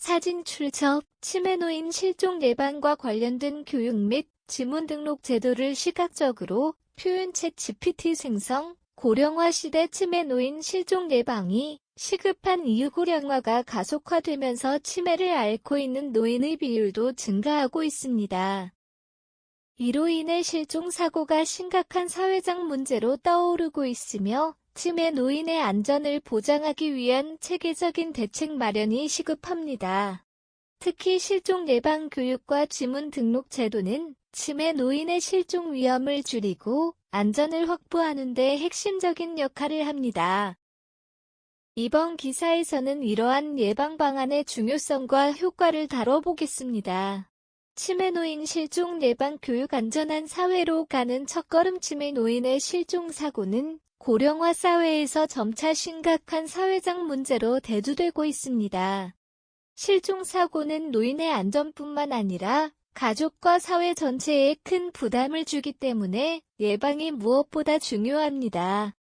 사진 출처, 치매 노인 실종 예방과 관련된 교육 및 지문 등록 제도를 시각적으로 표현 챗 GPT 생성, 고령화 시대 치매 노인 실종 예방이 시급한 이유 고령화가 가속화되면서 치매를 앓고 있는 노인의 비율도 증가하고 있습니다. 이로 인해 실종 사고가 심각한 사회적 문제로 떠오르고 있으며 치매 노인의 안전을 보장하기 위한 체계적인 대책 마련이 시급합니다. 특히 실종 예방 교육과 지문 등록 제도는 치매 노인의 실종 위험을 줄이고 안전을 확보하는 데 핵심적인 역할을 합니다. 이번 기사에서는 이러한 예방 방안의 중요성과 효과를 다뤄보겠습니다. 치매 노인 실종 예방 교육 안전한 사회로 가는 첫걸음. 치매 노인의 실종 사고는 고령화 사회에서 점차 심각한 사회적 문제로 대두되고 있습니다. 실종 사고는 노인의 안전뿐만 아니라 가족과 사회 전체에 큰 부담을 주기 때문에 예방이 무엇보다 중요합니다.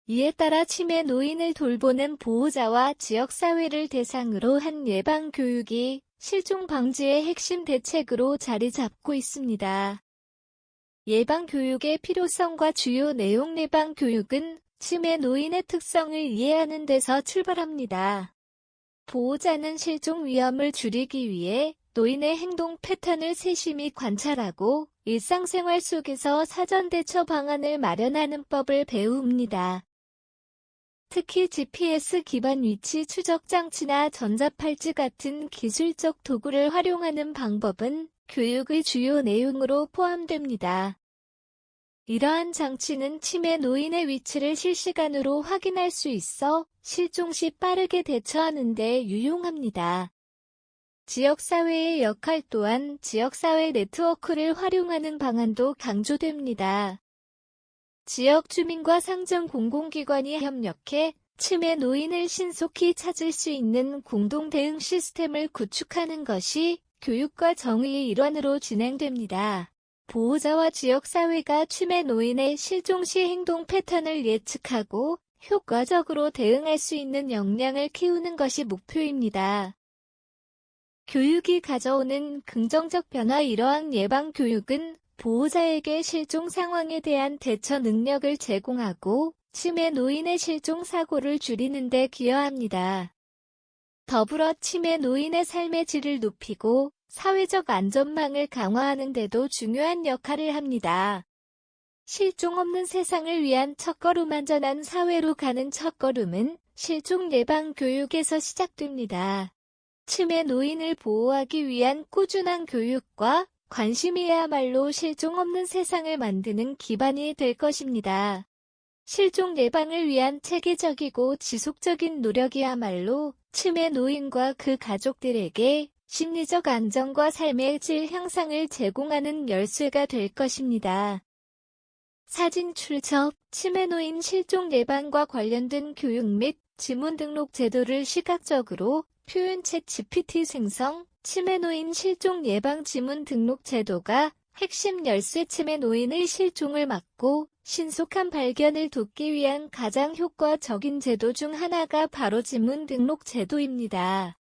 이에 따라 치매 노인을 돌보는 보호자와 지역사회를 대상으로 한 예방 교육이 실종 방지의 핵심 대책으로 자리 잡고 있습니다. 예방 교육의 필요성과 주요 내용. 예방 교육은 치매 노인의 특성을 이해하는 데서 출발합니다. 보호자는 실종 위험을 줄이기 위해 노인의 행동 패턴을 세심히 관찰하고 일상생활 속에서 사전 대처 방안을 마련하는 법을 배웁니다. 특히 GPS 기반 위치 추적 장치나 전자팔찌 같은 기술적 도구를 활용하는 방법은 교육의 주요 내용으로 포함됩니다. 이러한 장치는 치매 노인의 위치를 실시간으로 확인할 수 있어 실종 시 빠르게 대처하는 데 유용합니다. 지역사회의 역할 또한 지역사회 네트워크를 활용하는 방안도 강조됩니다. 지역 주민과 상점 공공기관이 협력해 치매 노인을 신속히 찾을 수 있는 공동 대응 시스템을 구축하는 것이 교육과 정의의 일환으로 진행됩니다. 보호자와 지역사회가 치매 노인의 실종 시 행동 패턴을 예측하고 효과적으로 대응할 수 있는 역량을 키우는 것이 목표입니다. 교육이 가져오는 긍정적 변화. 이러한 예방 교육은 보호자에게 실종 상황에 대한 대처 능력을 제공하고 치매 노인의 실종 사고를 줄이는 데 기여합니다. 더불어 치매 노인의 삶의 질을 높이고 사회적 안전망을 강화하는 데도 중요한 역할을 합니다. 실종 없는 세상을 위한 첫걸음. 안전한 사회로 가는 첫걸음은 실종 예방 교육에서 시작됩니다. 치매 노인을 보호하기 위한 꾸준한 교육과 관심이야말로 실종 없는 세상을 만드는 기반이 될 것입니다. 실종 예방을 위한 체계적이고 지속적인 노력이야말로 치매 노인과 그 가족들에게 심리적 안정과 삶의 질 향상을 제공하는 열쇠가 될 것입니다. 사진 출처, 치매 노인 실종 예방과 관련된 교육 및 지문 등록 제도를 시각적으로 표현 챗 GPT 생성, 치매 노인 실종 예방 지문 등록 제도가 핵심 열쇠. 치매 노인의 실종을 막고 신속한 발견을 돕기 위한 가장 효과적인 제도 중 하나가 바로 지문 등록 제도입니다.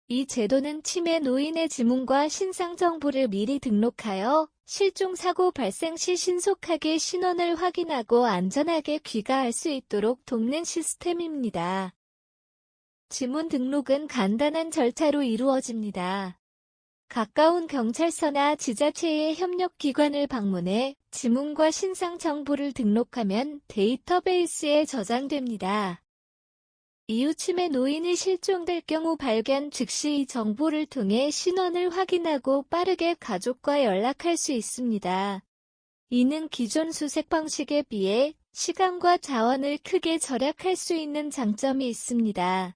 이 제도는 치매 노인의 지문과 신상 정보를 미리 등록하여 실종 사고 발생 시 신속하게 신원을 확인하고 안전하게 귀가할 수 있도록 돕는 시스템입니다. 지문 등록은 간단한 절차로 이루어집니다. 가까운 경찰서나 지자체의 협력기관을 방문해 지문과 신상 정보를 등록하면 데이터베이스에 저장됩니다. 이후 치매 노인이 실종될 경우 발견 즉시 이 정보를 통해 신원을 확인하고 빠르게 가족과 연락할 수 있습니다. 이는 기존 수색 방식에 비해 시간과 자원을 크게 절약할 수 있는 장점이 있습니다.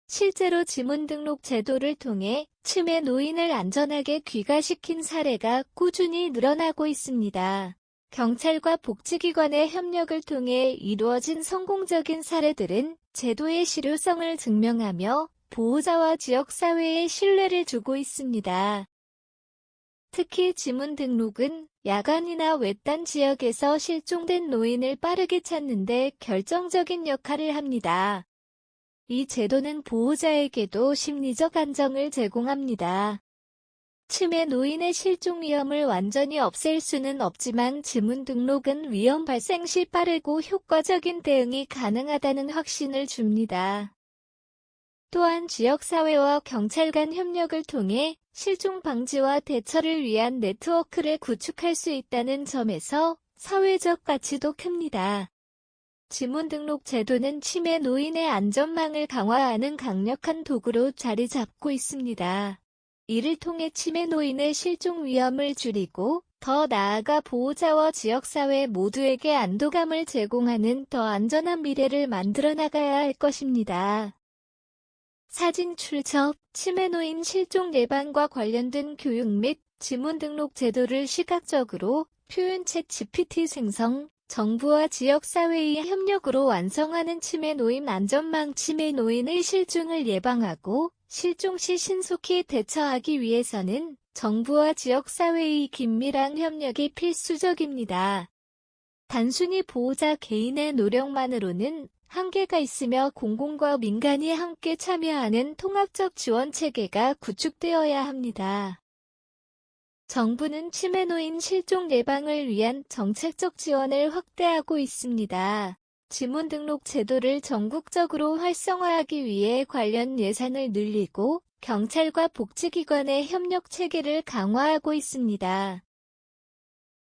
실제로 지문 등록 제도를 통해 치매 노인을 안전하게 귀가시킨 사례가 꾸준히 늘어나고 있습니다. 경찰과 복지기관의 협력을 통해 이루어진 성공적인 사례들은 제도의 실효성을 증명하며 보호자와 지역사회에 신뢰를 주고 있습니다. 특히 지문 등록은 야간이나 외딴 지역에서 실종된 노인을 빠르게 찾는 데 결정적인 역할을 합니다. 이 제도는 보호자에게도 심리적 안정을 제공합니다. 치매 노인의 실종 위험을 완전히 없앨 수는 없지만 지문 등록은 위험 발생 시 빠르고 효과적인 대응이 가능하다는 확신을 줍니다. 또한 지역사회와 경찰 간 협력을 통해 실종 방지와 대처를 위한 네트워크를 구축할 수 있다는 점에서 사회적 가치도 큽니다. 지문 등록 제도는 치매 노인의 안전망을 강화하는 강력한 도구로 자리 잡고 있습니다. 이를 통해 치매 노인의 실종 위험을 줄이고 더 나아가 보호자와 지역사회 모두에게 안도감을 제공하는 더 안전한 미래를 만들어 나가야 할 것입니다. 사진 출처, 치매 노인 실종 예방과 관련된 교육 및 지문 등록 제도를 시각적으로 표현 챗 GPT 생성, 정부와 지역사회의 협력으로 완성하는 치매 노인 안전망. 치매 노인의 실종을 예방하고 실종 시 신속히 대처하기 위해서는 정부와 지역사회의 긴밀한 협력이 필수적입니다. 단순히 보호자 개인의 노력만으로는 한계가 있으며 공공과 민간이 함께 참여하는 통합적 지원 체계가 구축되어야 합니다. 정부는 치매 노인 실종 예방을 위한 정책적 지원을 확대하고 있습니다. 지문 등록 제도를 전국적으로 활성화하기 위해 관련 예산을 늘리고 경찰과 복지기관의 협력 체계를 강화하고 있습니다.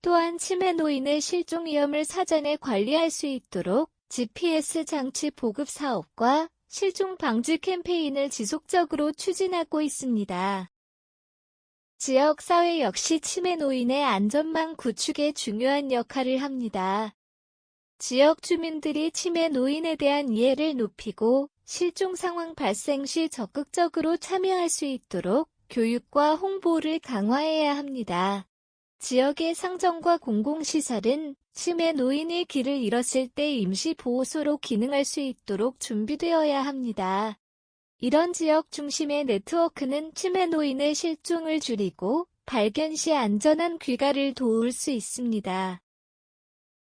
또한 치매 노인의 실종 위험을 사전에 관리할 수 있도록 GPS 장치 보급 사업과 실종 방지 캠페인을 지속적으로 추진하고 있습니다. 지역사회 역시 치매 노인의 안전망 구축에 중요한 역할을 합니다. 지역 주민들이 치매 노인에 대한 이해를 높이고 실종 상황 발생 시 적극적으로 참여할 수 있도록 교육과 홍보를 강화해야 합니다. 지역의 상점과 공공시설은 치매 노인이 길을 잃었을 때 임시보호소로 기능할 수 있도록 준비되어야 합니다. 이런 지역 중심의 네트워크는 치매 노인의 실종을 줄이고 발견 시 안전한 귀가를 도울 수 있습니다.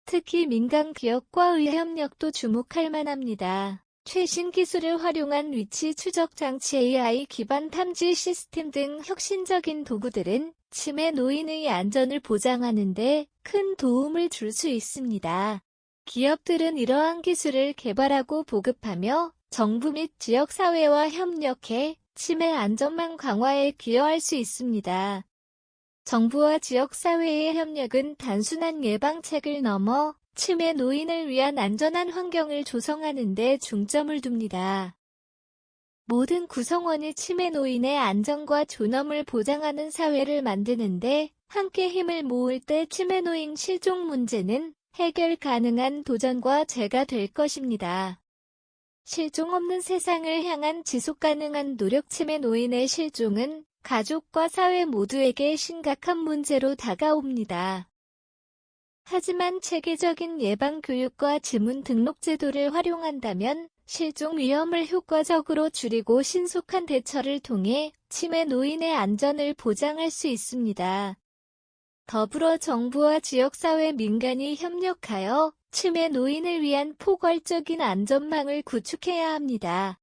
특히 민간 기업과의 협력도 주목할 만합니다. 최신 기술을 활용한 위치 추적 장치 AI 기반 탐지 시스템 등 혁신적인 도구들은 치매 노인의 안전을 보장하는 데 큰 도움을 줄 수 있습니다. 기업들은 이러한 기술을 개발하고 보급하며 정부 및 지역사회와 협력해 치매 안전망 강화에 기여할 수 있습니다. 정부와 지역사회의 협력은 단순한 예방책을 넘어 치매 노인을 위한 안전한 환경을 조성하는 데 중점을 둡니다. 모든 구성원이 치매 노인의 안전과 존엄을 보장하는 사회를 만드는데 함께 힘을 모을 때 치매 노인 실종 문제는 해결 가능한 도전과 재가 될 것입니다. 실종 없는 세상을 향한 지속가능한 노력. 치매 노인의 실종은 가족과 사회 모두에게 심각한 문제로 다가옵니다. 하지만 체계적인 예방 교육과 지문 등록 제도를 활용한다면 실종 위험을 효과적으로 줄이고 신속한 대처를 통해 치매 노인의 안전을 보장할 수 있습니다. 더불어 정부와 지역사회 민간이 협력하여 치매 노인을 위한 포괄적인 안전망을 구축해야 합니다.